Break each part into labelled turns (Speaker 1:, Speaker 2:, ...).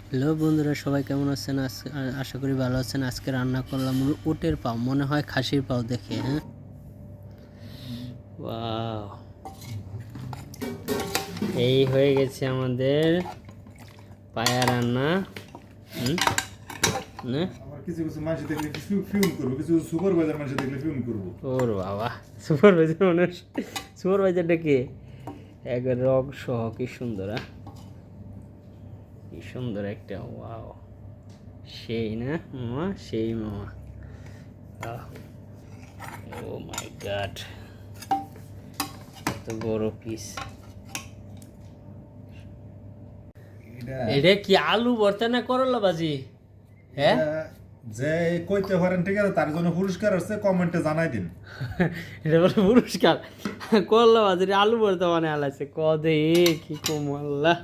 Speaker 1: Hello বন্ধুরা, সবাই কেমন আছেন? আশা করি ভালো আছেন। আজকে রান্না করলাম উটের পাও, মনে হয় খাসির পাও দেখে। হ্যাঁ, ওয়াও, এই হয়ে গেছে আমাদের পায়া রান্না। না
Speaker 2: কিছু কিছু মানুষ দেখলে ফিউন করবো, কিছু সুপারভাইজার মানুষ দেখলে ফিউন করবো।
Speaker 1: ওর বাবা, সুপারভাইজার মানুষ, সুপারভাইজারটা কে? একবার রক সহ কি সুন্দর, কি সুন্দর একটা, ওয়াও, সেই না মামা, সেই মামা। ও মাই গড, এত বড় পিস। এটা কি আলু ভর্তা না করলা ভাজি? হ্যাঁ,
Speaker 2: যে কইতে পারেন ঠিক আছে, তার জন্য পুরস্কার আছে, কমেন্টে জানাই দিন।
Speaker 1: এটা বলে পুরস্কার। করলা ভাজি আলু ভর্তা মানে আলাইছে কদে, কি কমল্লা।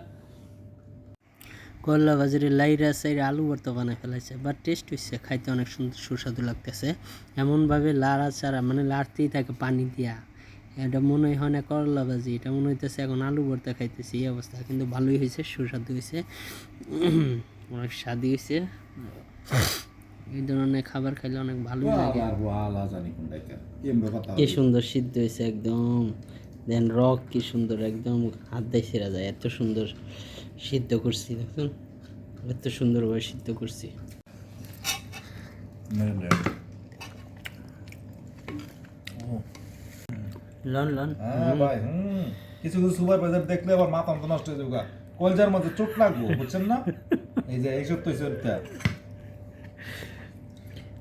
Speaker 1: করলা ভাজির লাইরা সাইরে আলু ভর্তা বানায় ফেলাইছে, বাট টেস্ট হচ্ছে, খাইতে অনেক সুন্দর সুস্বাদু লাগতেছে। এমনভাবে লাড়া চাড়া, মানে লাড়তেই থাকে পানি দিয়া। এটা মনে হয় না করলা ভাজি, এটা মনে হইতেছে এখন আলু ভর্তা খাইতেছি এই অবস্থা। কিন্তু ভালোই হয়েছে, সুস্বাদু হয়েছে, অনেক স্বাদই হয়েছে। এই ধরনের খাবার খাইলে অনেক ভালোই লাগে। কি সুন্দর সিদ্ধ হয়েছে একদম। দেন রক কি সুন্দর, একদম হাত দিয়ে ছেড়া যায়, এত সুন্দর সিদ্ধ করছি। দেখুন, এত সুন্দরভাবে সিদ্ধ করছি। লন লন
Speaker 2: ভাই, কিছু কিছু সুপারভাইজার দেখলে আবার মাথা মতো নষ্ট হয়ে যাবে, কলজার মধ্যে চোট লাগবো, বুঝছেন না? এই যে এইসব তো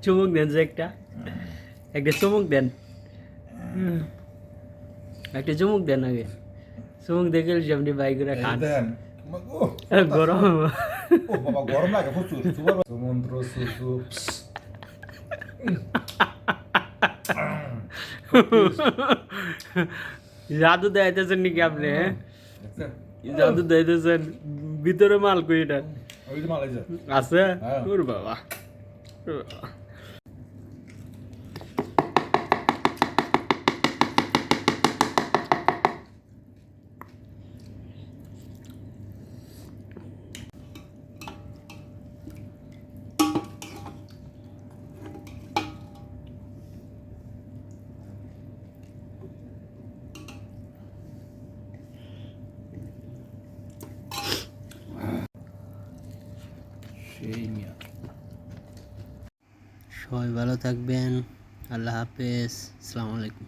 Speaker 1: চুমুক দেন যে একটা, একটা চুমুক দেন, একটা চুমুক দেন আগে। চুমুক দেখে আপনি বাই করে খান। গরম,
Speaker 2: ও বাবা, গরম লাগে প্রচুর। সমুদ্র সুসু
Speaker 1: জাদু দেখাইতেছেন নাকি আপনি? জাদু দেখাইতেছেন, ভিতরে মাল কই এটা
Speaker 2: ওই যে মালাই যায়
Speaker 1: আছে? ওর বাবা, সবাই ভালো থাকবেন। আল্লাহ হাফেজ, আসসালামু আলাইকুম।